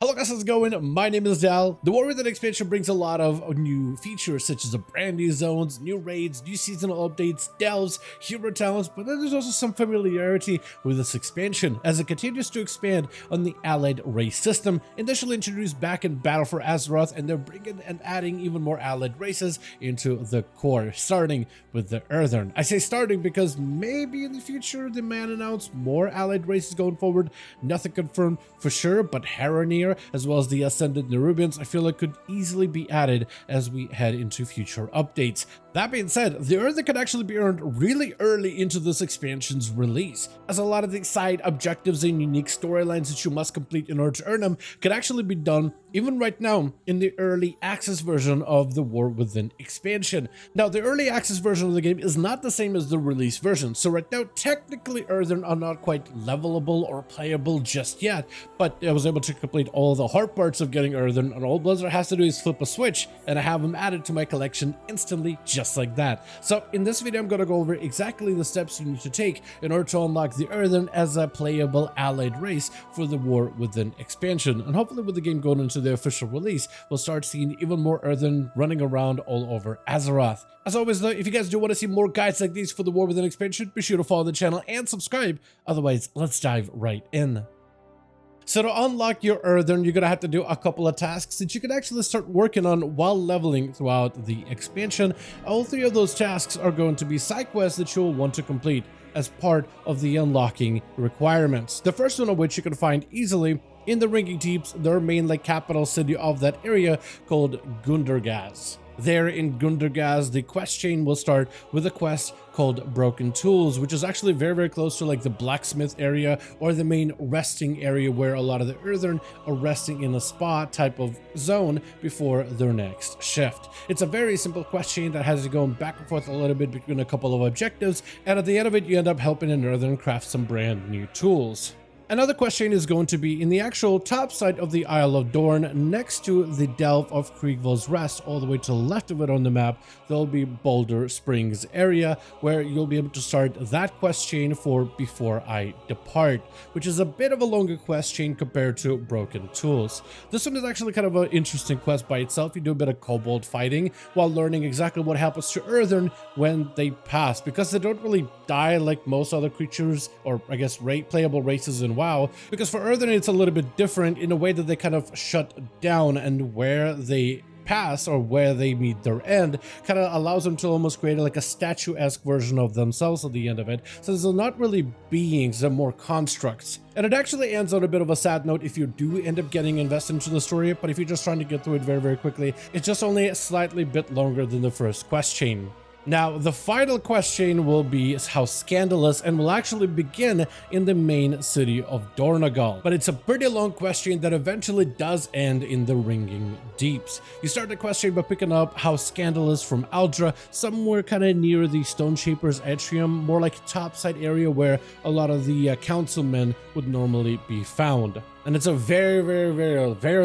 Hello guys, how's it going? My name is Dal. The War Within expansion brings a lot of new features such as brand new zones, new raids, new seasonal updates, delves, hero talents, but then there's also some familiarity with this expansion as it continues to expand on the allied race system. Initially introduced back in Battle for Azeroth, and they're bringing and adding even more allied races into the core, starting with the EARTHEN. I say starting because maybe in the future they might announce more allied races going forward. Nothing confirmed for sure, but Haranir as well as the Ascended Nerubians I feel like could easily be added as we head into future updates. That being said, the EARTHEN could actually be earned really early into this expansion's release, as a lot of the side objectives and unique storylines that you must complete in order to earn them could actually be done even right now in the early access version of the War Within expansion. Now, the early access version of the game is not the same as the release version, so right now technically EARTHEN are not quite levelable or playable just yet, but I was able to complete all the hard parts of getting EARTHEN, and all Blizzard has to do is flip a switch and I have them added to my collection instantly, just like that. So in this video I'm going to go over exactly the steps you need to take in order to unlock the EARTHEN as a playable allied race for the War Within expansion, and hopefully with the game going into the official release we'll start seeing even more EARTHEN running around all over Azeroth. As always though, if you guys do want to see more guides like these for the War Within expansion, be sure to follow the channel and subscribe. Otherwise, let's dive right in. So to unlock your EARTHEN, you're going to have to do a couple of tasks that you can actually start working on while leveling throughout the expansion. All three of those tasks are going to be side quests that you'll want to complete as part of the unlocking requirements. The first one of which you can find easily in the Ringing Deeps, their main capital city of that area, called Gundergaz. There in Gundergaz, the quest chain will start with a quest called Broken Tools, which is actually very close to the blacksmith area or the main resting area where a lot of the EARTHEN are resting in a spa type of zone before their next shift. It's a very simple quest chain that has you going back and forth a little bit between a couple of objectives, and at the end of it you end up helping an EARTHEN craft some brand new tools. Another quest chain is going to be in the actual top side of the Isle of Dorn, next to the Delve of Kriegville's Rest. All the way to the left of it on the map, there'll be Boulder Springs area, where you'll be able to start that quest chain for Before I Depart, which is a bit of a longer quest chain compared to Broken Tools. This one is actually kind of an interesting quest by itself. You do a bit of kobold fighting while learning exactly what happens to EARTHEN when they pass, because they don't really die like most other creatures, or I guess playable races in WoW, because for EARTHEN it's a little bit different in a way that they kind of shut down, and where they pass or where they meet their end kind of allows them to almost create a statue-esque version of themselves at the end of it. So they're not really beings, they're more constructs. And it actually ends on a bit of a sad note if you do end up getting invested into the story, but if you're just trying to get through it very quickly, it's just only a slightly bit longer than the first quest chain. Now, the final quest chain will be How Scandalous, and will actually begin in the main city of Dornagal. But it's a pretty long quest chain that eventually does end in the Ringing Deeps. You start the quest chain by picking up How Scandalous from Aldra, somewhere kind of near the Stone Shaper's Atrium, more like topside area where a lot of the councilmen would normally be found. And it's a very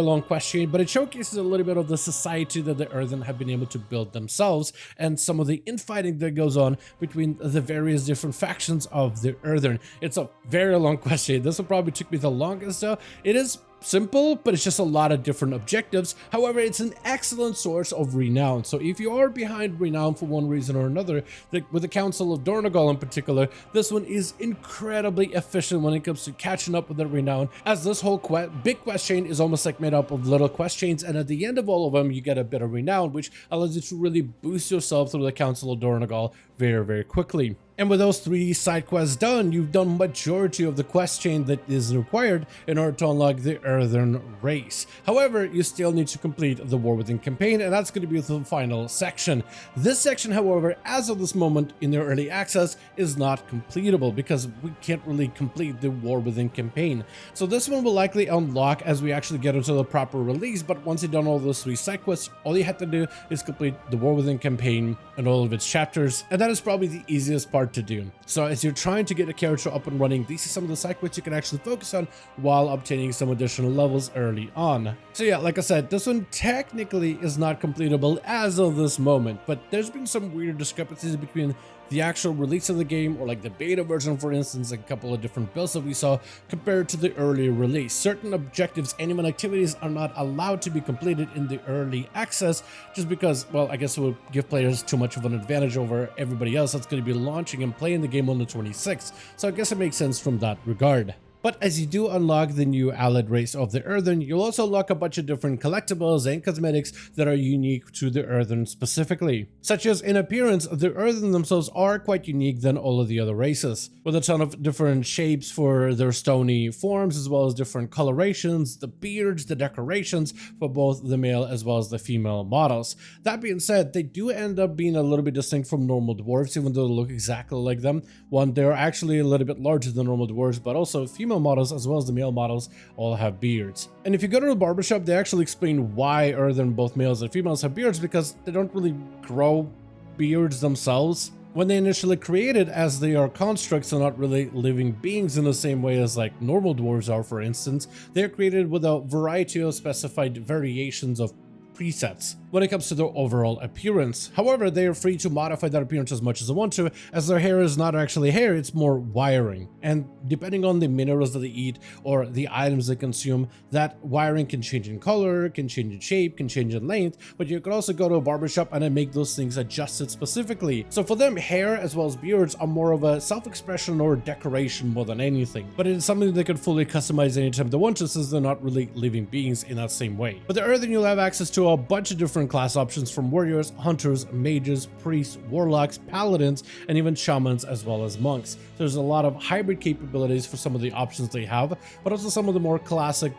long quest chain, but it showcases a little bit of the society that the EARTHEN have been able to build themselves, and some of the infighting that goes on between the various different factions of the EARTHEN. It's a very long quest chain. This will probably took me the longest though. It is simple, but it's just a lot of different objectives. However, it's an excellent source of renown. So if you are behind renown for one reason or another, with the Council of Dornagal in particular, this one is incredibly efficient when it comes to catching up with the renown, as this whole big quest chain is almost made up of little quest chains, and at the end of all of them you get a bit of renown, which allows you to really boost yourself through the Council of Dornagal very quickly. And with those 3 side quests done, you've done majority of the quest chain that is required in order to unlock the EARTHEN race. However, you still need to complete the War Within campaign, and that's going to be the final section. This section, however, as of this moment in the early access, is not completable because we can't really complete the War Within campaign. So this one will likely unlock as we actually get into the proper release, but once you've done all those 3 side quests, all you have to do is complete the War Within campaign and all of its chapters, and that is probably the easiest part to do. So as you're trying to get a character up and running, these are some of the side quests you can actually focus on while obtaining some additional levels early on. So yeah, like I said, this one technically is not completable as of this moment, but there's been some weird discrepancies between the actual release of the game, or like the beta version for instance, a couple of different builds that we saw compared to the earlier release. Certain objectives and even activities are not allowed to be completed in the early access just because, well, I guess it would give players too much of an advantage over everybody else that's going to be launching and playing the game on the 26th. So I guess it makes sense from that regard. But as you do unlock the new allied race of the Earthen, you'll also unlock a bunch of different collectibles and cosmetics that are unique to the Earthen specifically. Such as in appearance, the Earthen themselves are quite unique than all of the other races, with a ton of different shapes for their stony forms, as well as different colorations, the beards, the decorations for both the male as well as the female models. That being said, they do end up being a little bit distinct from normal dwarves, even though they look exactly like them. One, they're actually a little bit larger than normal dwarves, but also female models as well as the male models all have beards. And if you go to the barbershop, they actually explain why Earthen both males and females have beards, because they don't really grow beards themselves. When they initially created, as they are constructs and not really living beings in the same way as like normal dwarves are, for instance, they're created with a variety of specified variations of presets when it comes to their overall appearance. However, they are free to modify that appearance as much as they want to, as their hair is not actually hair, it's more wiring. And depending on the minerals that they eat or the items they consume, that wiring can change in color, can change in shape, can change in length, but you can also go to a barbershop and then make those things adjusted specifically. So for them, hair as well as beards are more of a self-expression or decoration more than anything, but it is something they can fully customize anytime they want to, since they're not really living beings in that same way. But the Earthen, you'll have access to a bunch of different class options, from warriors, hunters, mages, priests, warlocks, paladins, and even shamans as well as monks. There's a lot of hybrid capabilities for some of the options they have, but also some of the more classic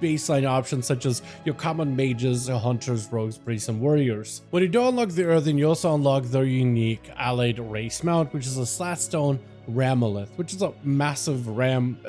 baseline options such as your common mages, hunters, rogues, priests, and warriors. When you do unlock the Earthen, you also unlock their unique allied race mount, which is a Slatstone Ramolith, which is a massive ram,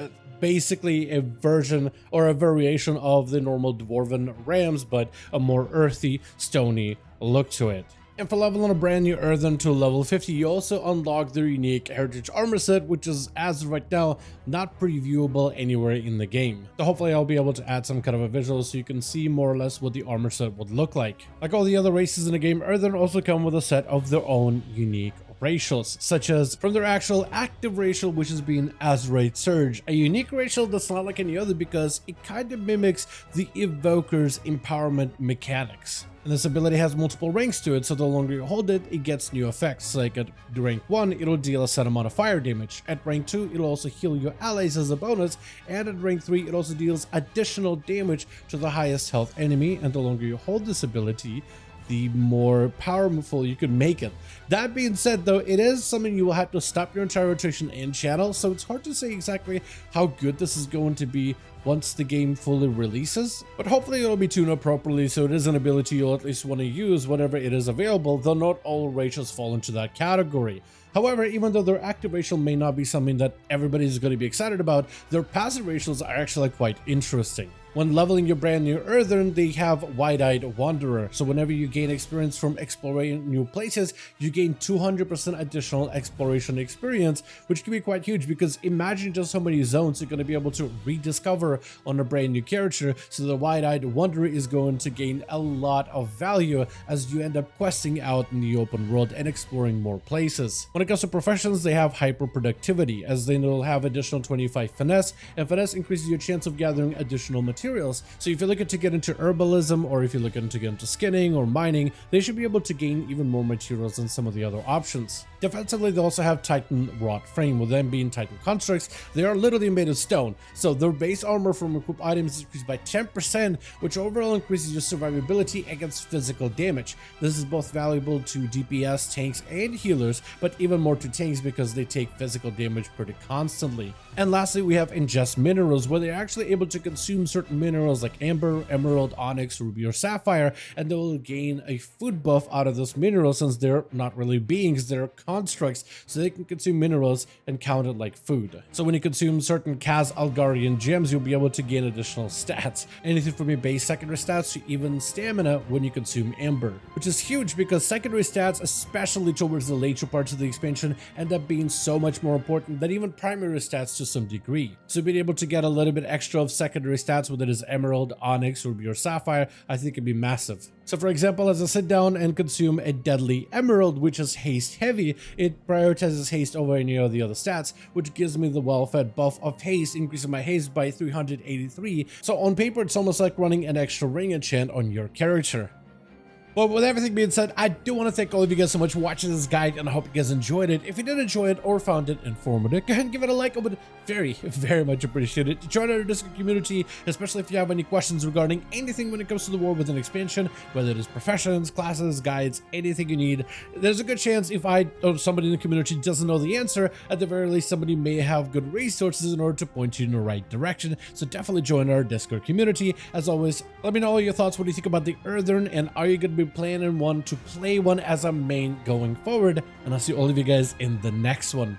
basically a version or a variation of the normal dwarven rams, but a more earthy, stony look to it. And for leveling a brand new Earthen to level 50, you also unlock their unique Heritage Armor set, which is, as of right now, not previewable anywhere in the game. So hopefully I'll be able to add some kind of a visual so you can see more or less what the armor set would look like. Like all the other races in the game, Earthen also come with a set of their own unique racials, such as from their actual active racial, which is being Azerite Surge, a unique racial that's not like any other because it kind of mimics the Evoker's empowerment mechanics. And this ability has multiple ranks to it, so the longer you hold it, it gets new effects. Like at rank 1, it'll deal a set amount of fire damage. At rank 2, it'll also heal your allies as a bonus, and at rank 3, it also deals additional damage to the highest health enemy, and the longer you hold this ability, the more powerful you can make it. That being said though, it is something you will have to stop your entire rotation and channel, so it's hard to say exactly how good this is going to be once the game fully releases, but hopefully it'll be tuned up properly, so it is an ability you'll at least want to use whenever it is available, though not all racials fall into that category. However, even though their active racial may not be something that everybody is going to be excited about, their passive racials are actually quite interesting. When leveling your brand new Earthen, they have Wide-Eyed Wanderer, so whenever you gain experience from exploring new places, you gain 200% additional exploration experience, which can be quite huge, because imagine just how many zones you're going to be able to rediscover on a brand new character. So the Wide-Eyed Wanderer is going to gain a lot of value as you end up questing out in the open world and exploring more places. When it comes to professions, they have Hyper Productivity, as they will have additional 25 Finesse, and Finesse increases your chance of gathering additional materials. So if you're looking to get into herbalism, or if you're looking to get into skinning or mining, they should be able to gain even more materials than some of the other options. Defensively, they also have Titan Wrought Frame. With them being Titan constructs, they are literally made of stone, so their base armor from equipped items is increased by 10%, which overall increases your survivability against physical damage. This is both valuable to DPS, tanks, and healers, but even more to tanks because they take physical damage pretty constantly. And lastly, we have Ingest Minerals, where they're actually able to consume certain minerals like Amber, Emerald, Onyx, Ruby, or Sapphire, and they will gain a food buff out of those minerals, since they're not really beings, they're constructs, so they can consume minerals and count it like food. So when you consume certain Kaz Algarian gems, you'll be able to gain additional stats, anything from your base secondary stats to even stamina when you consume Amber, which is huge because secondary stats, especially towards the later parts of the expansion, end up being so much more important than even primary stats to some degree. So being able to get a little bit extra of secondary stats whether it is emerald, onyx, ruby, or sapphire, I think it'd be massive. So for example, as I sit down and consume a deadly emerald, which is haste heavy, it prioritizes haste over any of the other stats, which gives me the well-fed buff of haste, increasing my haste by 383. So on paper, it's almost like running an extra ring enchant on your character. But with everything being said, I do want to thank all of you guys so much for watching this guide, and I hope you guys enjoyed it. If you did enjoy it or found it informative, go ahead and give it a like. I would very much appreciate it. Join our Discord community, especially if you have any questions regarding anything when it comes to the War Within expansion, whether it is professions, classes, guides, anything you need. There's a good chance if I or somebody in the community doesn't know the answer, at the very least somebody may have good resources in order to point you in the right direction. So definitely join our Discord community. As always, let me know all your thoughts. What do you think about the EARTHEN, and are you going to be planning one to play one as a main going forward? And I'll see all of you guys in the next one.